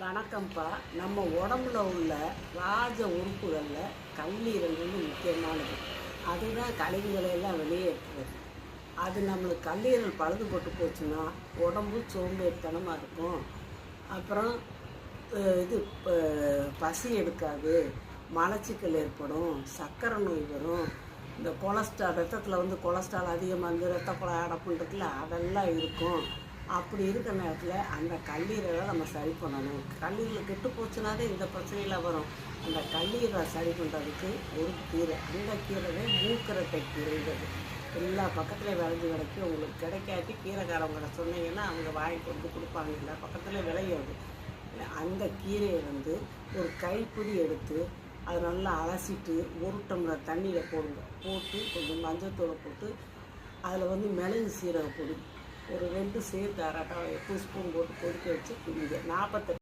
வணக்கம்ப்பா. நம்ம உடம்புல உள்ள ராஜ உறுப்புகளில் கல்லீரல் வந்து முக்கியமானது. அதுதான் கழிவுகளை எல்லாம் வெளியேற்றுறது. அது நம்மளுக்கு கல்லீரல் பழுதுபட்டு போச்சுன்னா உடம்பு சோம்பேறித்தனமாக இருக்கும். அப்புறம் இது பசி எடுக்காது, மலச்சிக்கல் ஏற்படும், சர்க்கரை நோய் வரும், இந்த கொலஸ்ட்ரால் ரத்தத்தில் வந்து கொலஸ்ட்ரால் அதிகமாக இருந்து ரத்த குழாய் அடைப்புன்றதுல அதெல்லாம் இருக்கும். அப்படி இருக்கிற நேரத்தில் அந்த கல்லீரலை நம்ம சரி பண்ணணும். கல்லீரல் கெட்டு போச்சுனாலே இந்த பிரச்சனையில் வரும். அந்த கல்லீரலை சரி பண்ணுறதுக்கு ஒரு கீரை, அந்த கீரை மூக்கரட்டை கீரைங்கிறது எல்லா பக்கத்துலேயும் விளைஞ்சி கிடைக்கும். உங்களுக்கு கிடைக்காட்டி கீரைக்காரவங்களை சொன்னீங்கன்னா அவங்க வாங்கிட்டு வந்து கொடுப்பாங்க. எல்லா பக்கத்துலேயும் விளையாது. அந்த கீரையை வந்து ஒரு கைப்பிடி எடுத்து அதை நல்லா அலசிட்டு ஒரு டம்ளர் தண்ணியில் போடுங்க. போட்டு கொஞ்சம் மஞ்சத்தூளை போட்டு அதில் வந்து மிளகு சீரக பொடி ஒரு 2 சேர்த்து 1/2 டீஸ்பூன் போட்டு கொதிக்க வச்சு குடிங்க. 48